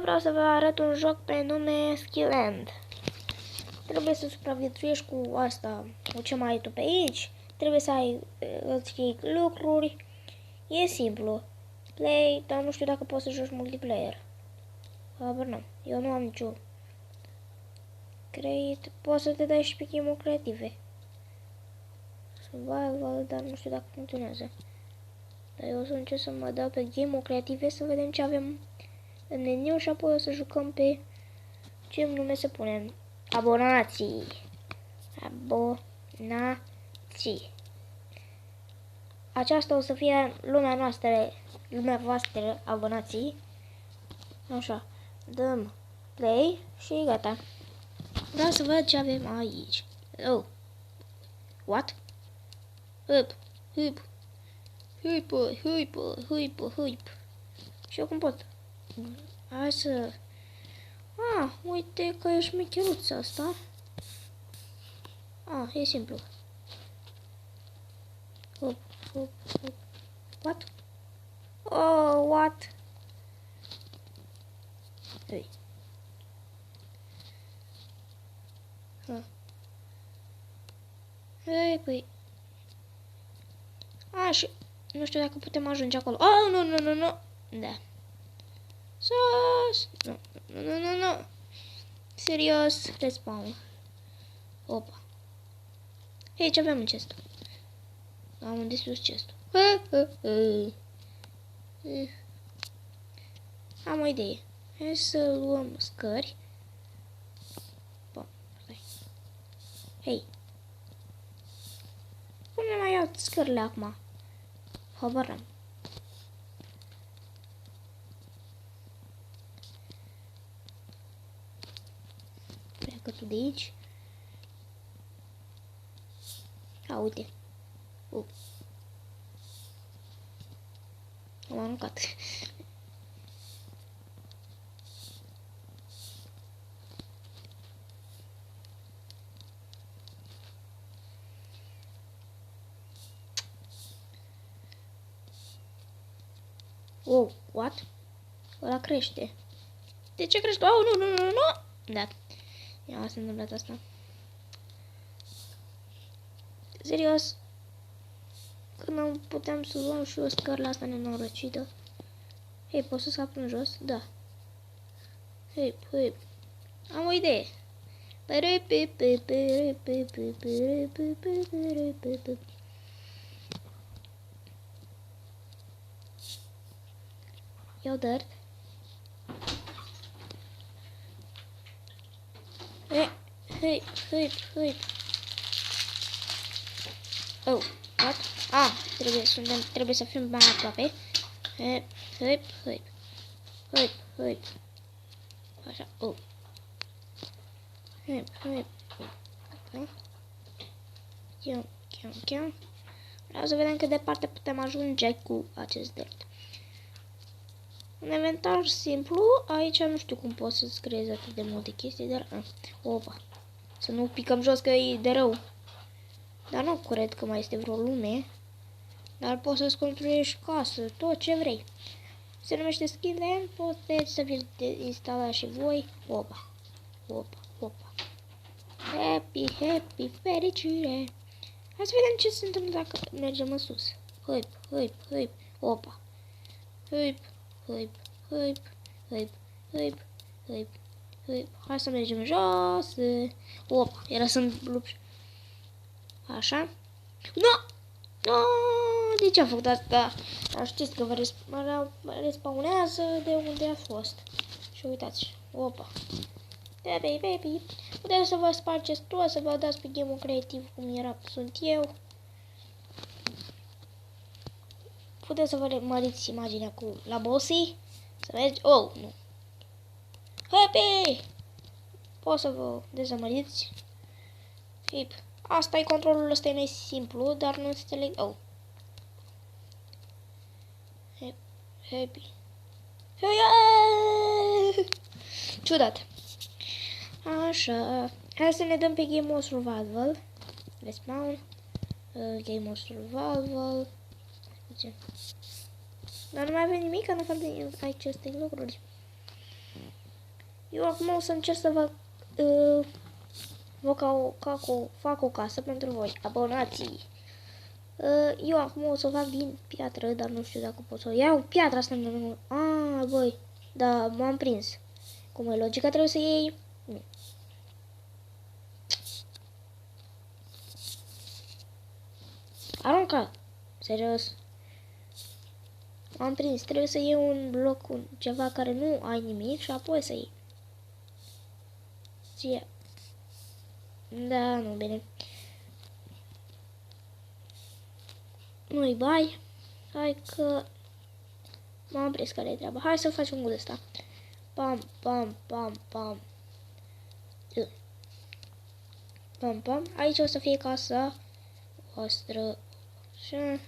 vreau să vă arăt un joc pe nume Skillland. Trebuie să supraviețuiești cu asta, cu ce mai ai tu pe aici. Trebuie să ai lucruri. E simplu. Play, dar nu știu dacă poți să joci multiplayer. Habar n-am. Eu nu am nicio. Create. Poți să te dai și pe game creative. Survival, dar nu știu dacă funcționează. Dar eu o să încerc să mă dau pe game creative să vedem ce avem în meniu și apoi o să jucăm pe ce nume să punem. Abonații. Abonații. Aceasta o să fie lumea voastră, abonații. Așa. Dăm play și gata. Vreau să văd ce avem aici. Oh. What? Hup. Hup. Hup. Și eu cum pot? Hai să... uite că e șmecheruța asta. E simplu. Hup. What? Oh, what? Hei. Hei, păi... și... Nu știu dacă putem ajunge acolo. Nu. Da. Sus! Nu. Serios, respawn. Opa. Hei, ce avem în chest? Am unde sus chest. Am o idee. Hai să luăm scări. Bun, stai. Hei. Cum ne mai iau scările acum? Habar n-am. Pleacă tu de aici. Uite. Am aruncat. What? Ăla crește. De ce crește? Nu. Da. Ia s-a întâmplat asta. Serios? Că nu puteam să luăm și o scară la asta nenorocită. Hei, poți să sap în jos? Da. Hei. Am o idee. Iau dirt. Hei. Oh, what? Trebuie să fim mai aproape. Hei. Așa, Hei. Chiam. Vreau să vedem cât departe putem ajunge cu acest dirt. Un inventar simplu, aici nu știu cum poți să-ți creezi atât de multe chestii, dar... Opa! Să nu picăm jos că e de rău. Dar nu cred că mai este vreo lume. Dar poți să-ți construiești casă, tot ce vrei. Se numește Skillland, puteți să vi-l instalați și voi. Opa! Happy, fericire! Hai să vedem ce se întâmplă dacă mergem în sus. Hăip. Opa! Hăip. Hai să mergem jos. Opa, era să-mi lupi. Așa. Nu! De ce a făcut asta? Dar știți că vă respawnează de unde a fost. Și uitați. Opa. Baby. Puteți să vă spargeți tot, să vă dați pe game-ul creativ cum sunt eu. Puteți să vă măriți imaginea la bossii. Să mergi. Nu. Happy! Poți să vă dezamăriți. Hip. Asta e controlul ăsta, e simplu, dar nu înțeleg. Happy. Ciudat. Așa. Hai să ne dăm pe Game of Survival. Respawn. Game of Survival. Dar nu mai avem nimic în afară de aceste lucruri. Eu acum o să încerc să fac o casă pentru voi, abonații. Eu acum o să o fac din piatră, dar nu știu dacă pot să o iau. Piatra asta nu. Băi, da, m-am prins. Cum e logica, trebuie să iei... Nu. Arunca! Serios. M-am prins, trebuie să iei un bloc, ceva care nu ai nimic și apoi să iei. Ție. Da, nu, bine. Nu-i bai. Hai că... M-am prins care e treaba. Hai să facem un ăsta. Pam, pam, pam, pam. Pam, pam. Aici o să fie casa voastră. Așa.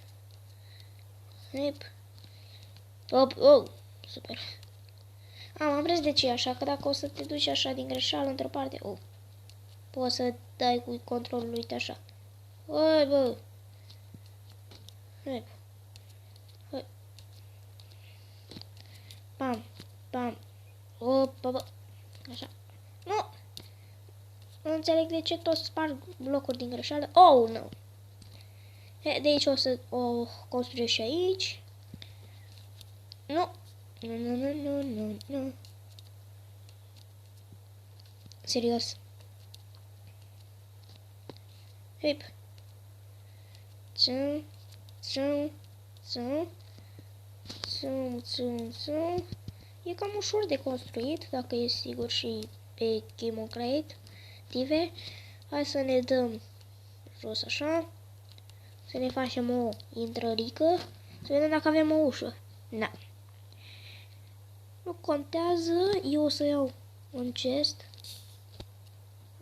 Hep. Oh, super. M-am prins de ce așa, că dacă o să te duci așa din greșeală într-o parte, poți să dai cu controlul, uite așa. Bă. Hep. Hai. Pam, pam. Bă. Așa. Nu! Nu înțeleg de ce tot sparg blocuri din greșeală. Nu! De aici o să o construiesc și aici. Nu. Nu. Serios. Hip. Zum. E cam ușor de construit, dacă e sigur și pe Game Creative. Hai să ne dăm jos așa. Să ne facem o intrărică. Să vedem dacă avem o ușă. Na. Nu contează. Eu o să iau un chest.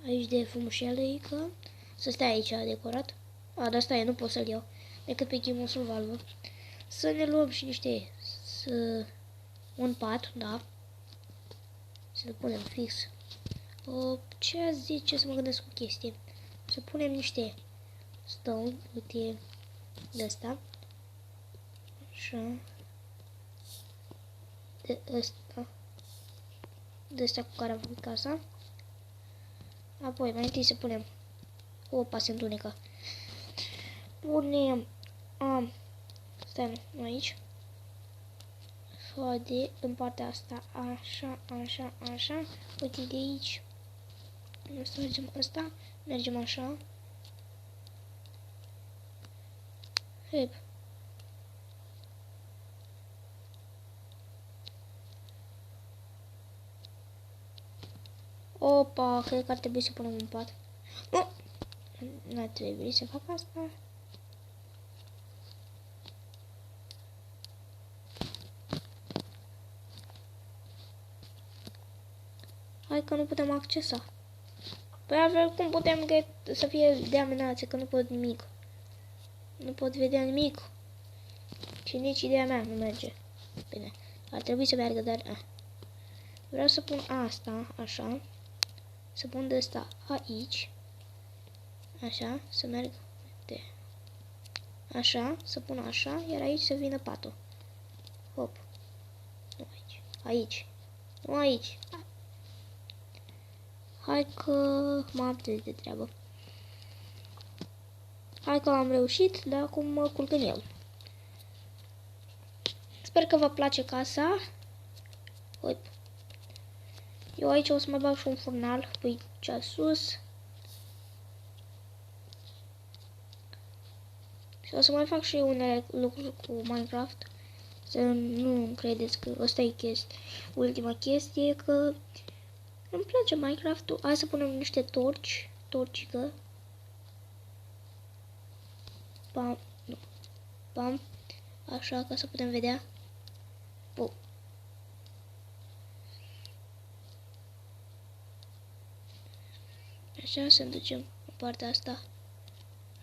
Aici de frumușelică. Să stea aici decorat. Dar stai, nu pot să-l iau. Decât pe Game Survival. Să ne luăm și niște... un pat, da. Să-l punem fix. Ce zice să mă gândesc cu chestie? Să punem niște stone, uite, de asta. Așa. De asta. De asta cu care am făcut casa. Apoi, mai întâi să punem... se întunecă. Punem... stai, nu aici. De în partea asta, așa. Uite de aici. Să mergem asta, mergem așa. Hep. Opa, cred că ar trebui să punem un pat. Nu ar trebui să fac asta. Hai că nu putem accesa. Păi altfel cum putem să fie de amenațe, că nu pot nimic. Nu pot vedea nimic. Și nici ideea mea nu merge. Bine, ar trebui să meargă, dar... Vreau să pun asta, așa. Să pun de asta aici. Așa, să merg de... Așa, să pun așa, iar aici să vină patul. Hop. Nu aici. Aici. Nu aici. Hai că m-am trezit de treabă. Hai că am reușit, dar acum mă culc în el. Sper că vă place casa. Hop. Eu aici o să mai bag și un furnal pe aici sus. Și o să mai fac și unele lucruri cu Minecraft. Să nu credeți că ăsta e ultima chestie, că îmi place Minecraft-ul. Hai să punem niște torcică. Pam, nu. Pam, așa, ca să putem vedea. Bun. Așa, să ducem în partea asta.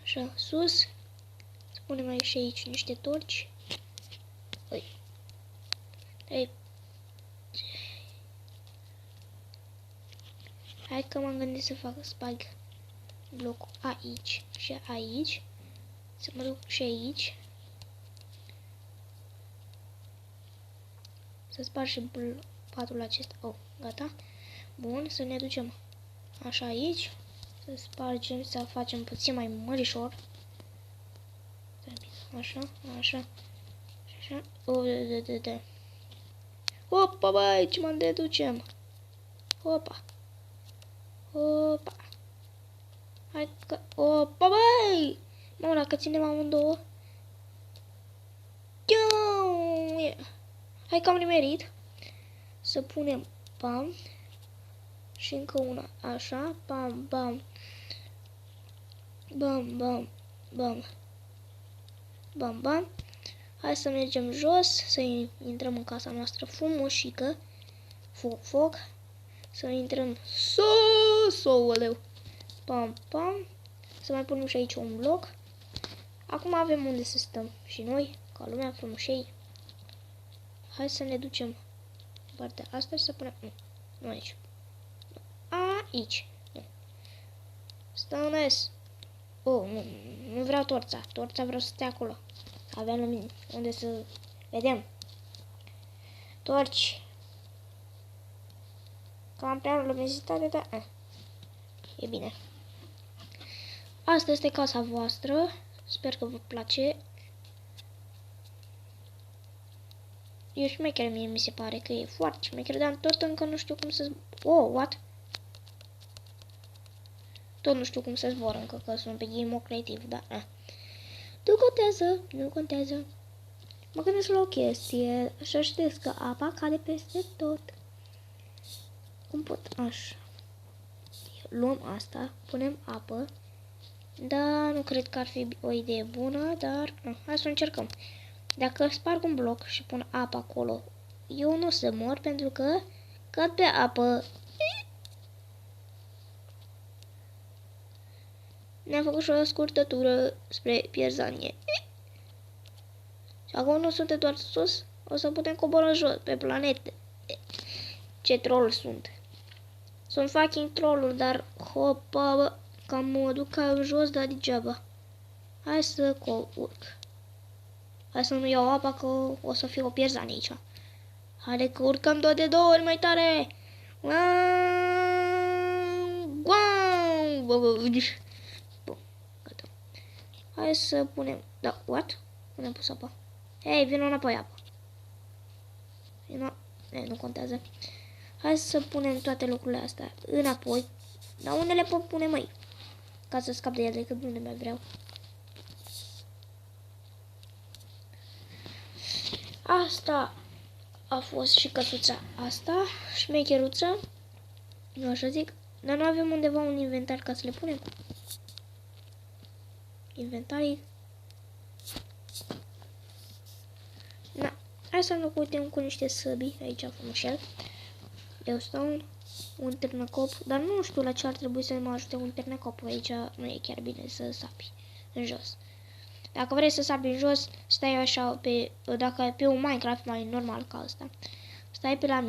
Așa, sus. Să punem aici și aici niște torci. Ei. Hai că m-am gândit să fac spag blocul aici și aici. Să mă duc și aici. Să sparg și patul acesta. Gata. Bun, să ne ducem așa aici. Să spargem, să facem puțin mai mărișor. Așa, așa, așa. Da. Opa, băi, ce mă deducem? Opa. Opa. Hai că... Opa, băi! Mă, dacă ținem amândouă... Hai că am nimerit. Să punem pam. Și încă una. Așa. Pam, bam. Bam, bam, bam. Bam, bam. Hai să mergem jos. Să intrăm în casa noastră frumoșică. Foc, foc. Să intrăm sus. Oleu. Pam, pam. Să mai punem și aici un bloc. Acum avem unde să stăm și noi, ca lumea frumușei. Hai să ne ducem în partea asta și să punem... Nu aici. Aici. Nu. Stănesc. Oh, nu vreau torța. Torța vreau să stea acolo. Să avem lumină. Unde să vedem. Torci. Cam prea luminezitate, dar... E bine. Asta este casa voastră. Sper că vă place. E șmecher, mie mi se pare că e foarte șmecher, dar tot încă nu știu cum să... Oh, what? Tot nu știu cum să zbor încă, că sunt pe game mode creativ, dar... Nu contează, nu contează. Mă gândesc la o chestie, să știți că apa cade peste tot. Cum pot? Așa. Luăm asta, punem apă. Da, nu cred că ar fi o idee bună, dar... Hai să încercăm. Dacă sparg un bloc și pun apă acolo, eu nu o să mor pentru că cad pe apă. Ne-am făcut și o scurtătură spre pierzanie. Și acum nu suntem doar sus, o să putem coborî jos, pe planete. Ce troll sunt. Sunt fucking trolluri, dar hopa, bă, cam mă duc ca jos, dar degeaba. Hai să urc. Hai să nu iau apa, că o să fie o pierzanie aici. Haide că urcăm tot de 2 ori mai tare. Bun, gata. Hai să punem... Da, what? Punem pus apa. Hei, vină înapoi apă. Vină... nu contează. Hai să punem toate lucrurile astea înapoi. Dar unde le pot pune, măi? Ca să scap de ele, că nu le mai vreau. Asta a fost și căsuța asta, șmecheruță, nu așa zic, dar nu avem undeva un inventar ca să le punem. Inventarii. Na, hai să înlocuim cu niște săbii, aici frumușel. Glowstone, un târnăcop, dar nu știu la ce ar trebui să mă ajute un târnăcop, aici nu e chiar bine să sapi în jos. Dacă vrei să sapi în jos, stai așa dacă pe un Minecraft mai normal ca asta. Stai pe la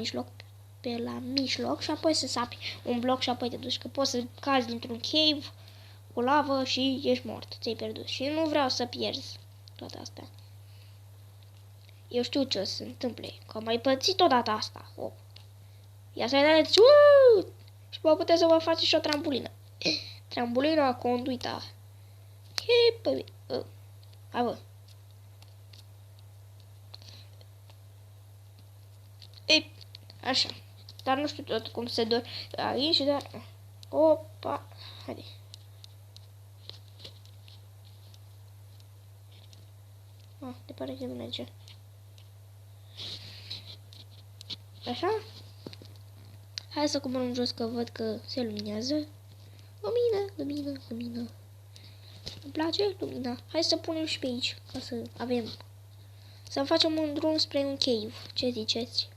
mijloc și apoi să sapi un bloc și apoi te duci, că poți să cazi dintr-un cave cu lavă și ești mort, ți-ai pierdut. Și nu vreau să pierzi toate astea. Eu știu ce o să se întâmple, că am mai pățit odată asta. Oh. Ia să-i dați, și vă puteți să vă faceți și o trambulină. Trambulină conduita. Hei, păi, hai bă. Ei, așa. Dar nu știu tot cum se dă aici, dar... Opa, haide. De pare că nu merge. Așa? Hai să coborâm jos că văd că se luminează. Lumină, lumină, lumină. Îmi place lumina. Hai să punem și pe aici, ca să avem... Să facem un drum spre un cave. Ce ziceți?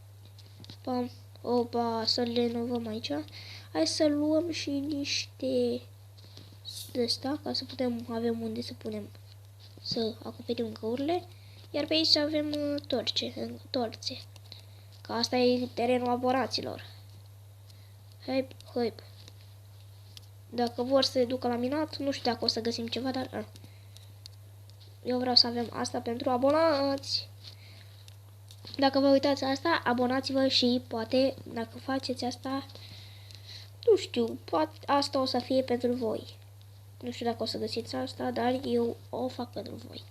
Pam. Opa, să le renovăm aici. Hai să luăm și niște de asta, ca să putem avem unde să punem, să acoperim găurile. Iar pe aici să avem torțe. Că asta e terenul aboraților. Hype, hype. Dacă vor să se ducă la minat, nu știu dacă o să găsim ceva, dar... Eu vreau să avem asta pentru abonați. Dacă vă uitați asta, abonați-vă și poate, dacă faceți asta, Nu știu, poate asta o să fie pentru voi. Nu știu dacă o să găsiți asta, dar eu o fac pentru voi.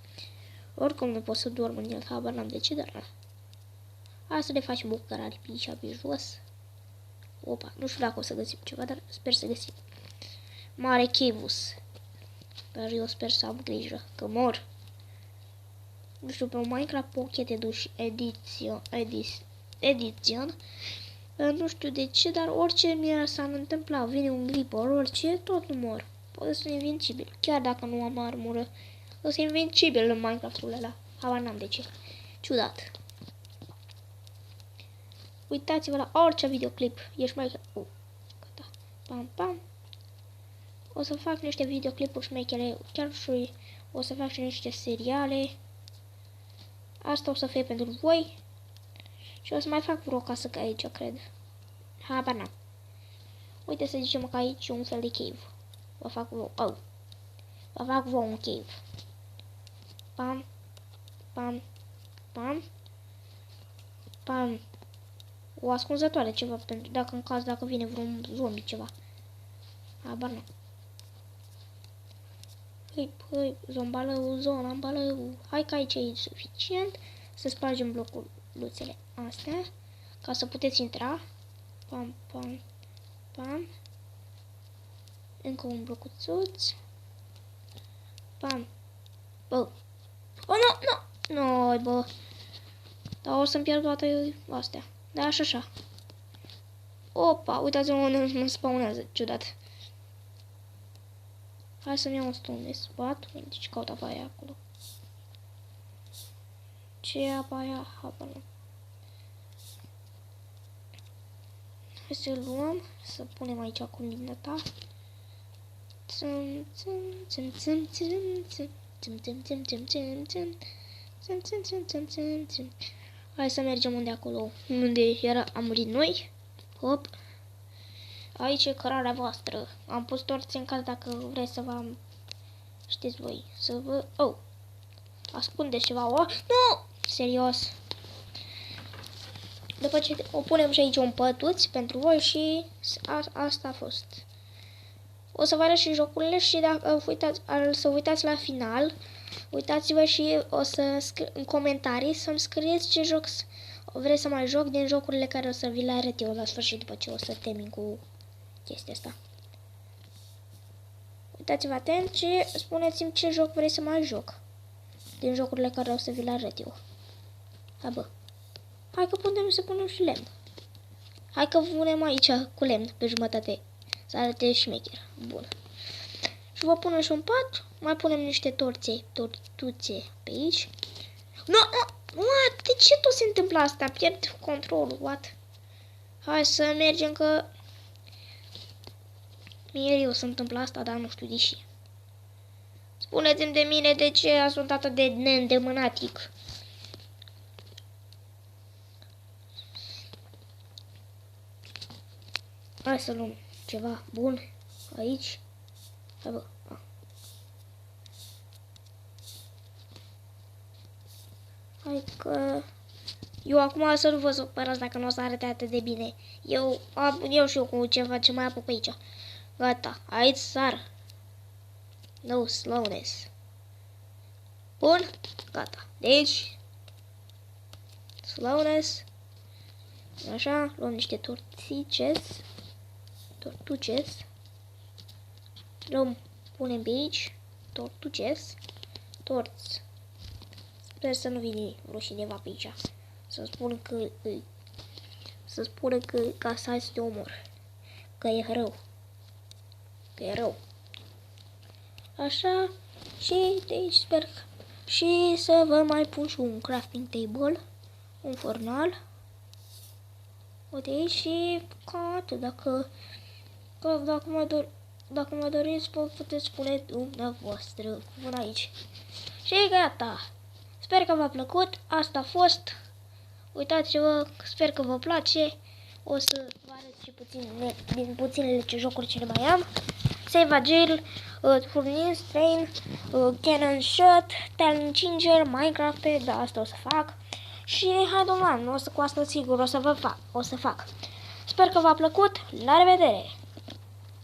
Oricum nu pot să dorm în el, habar n-am de ce, dar... Hai să le facem o cararipișa pe jos. Opa, nu știu dacă o să găsim ceva, dar sper să găsim. Mare Chivus. Dar eu sper să am grijă, că mor. Nu știu, pe Minecraft Pocket Edition, nu știu de ce, dar orice mi s-ar întâmpla, vine un creeper, orice, tot nu mor. Poate să invincibil, chiar dacă nu am armură. O să invincibil în Minecraft-ul ăla. Habar n-am de ce. Ciudat. Uitați-vă la orice videoclip. Ești mai... gata. Pam, pam. O să fac niște videoclipuri șmechere. Chiar și o să fac și niște seriale. Asta o să fie pentru voi. Și o să mai fac vreo casă ca aici, cred. Habar n-am. Uite să zicem că aici e un fel de cave. Vă fac vreo... Oh. Vă fac vreo un cave. Pam. Pam. Pam. Pam. O ascunzătoare ceva, pentru dacă în caz, dacă vine vreun zombie ceva. Habar n-am. Păi, zombalău. Hai că aici e suficient să spargem bloculuțele astea, ca să puteți intra. Pam, pam, pam. Încă un blocuțuț. Pam. Bă. Oh, nu, bă. Dar o să-mi pierd toate astea. Da, așa. Opa, uitați-mă unde mă spawnează, ciudat. Hai să-mi iau un stone de spat. Deci caut apa aia acolo. Ce e apa aia? Habar nu. Hai să luăm, să punem aici combinata. Hai să mergem unde acolo, unde am murit noi. Hop. Aici e cărarea voastră. Am pus torțe în caz dacă vreți să vă... Știți voi, să vă... Oh! Ascundeți ceva. Oh! Nu! Serios. După ce o punem și aici un pătuț pentru voi și asta a fost. O să vă arăt și jocurile și dacă să uitați la final, uitați-vă și o să în comentarii să-mi scrieți ce joc vreți să mai joc din jocurile care o să vi le arăt eu la sfârșit după ce o să termin cu chestia asta. Uitați-vă atent și spuneți-mi ce joc vreți să mai joc din jocurile care o să vi le arăt eu. Hai bă. Hai că putem să punem și lemn. Hai că punem aici cu lemn pe jumătate. Să arate șmecher. Bun. Și vă punem și un pat. Mai punem niște tortuțe pe aici. Nu, what? De ce tot se întâmplă asta? Pierd controlul, what? Hai să mergem că... Mie o să întâmplă asta, dar nu știu de ce. Spuneți-mi de mine de ce sunt atât de neîndemânatic. Hai să luăm ceva bun aici. Hai bă. Hai că... Eu acum să nu vă supărați dacă nu o să arate atât de bine. Eu știu cu ce mai apuc aici. Gata, aici sar. No slowness. Bun, gata. Deci, slowness. Așa, luăm niște tortuces. Luăm, punem pe aici, tortuces, torți. Sper să nu vine vreo cineva pe aici. Să spună că ca să hai să te omor. Că e rău. Că e rău. Așa, și de aici sper și să vă mai pun și un crafting table, un fornal. Uite aici și cam atât. Dacă mă doriți, puteți spune dumneavoastră până aici. Și gata. Sper că v-a plăcut. Asta a fost. Uitați-vă, sper că vă place. O să vă arăt și din puținele ce jocuri ce mai am. Save a Jail, Furnace, Train, Cannon Shot, Talent Changer, Minecraft, da, asta o să fac. Și hai domnule, cu asta sigur o să fac. Sper că v-a plăcut. La revedere!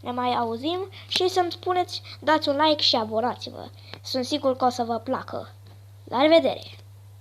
ne mai auzim și să-mi spuneți, dați un like și abonați-vă. Sunt sigur că o să vă placă. La revedere!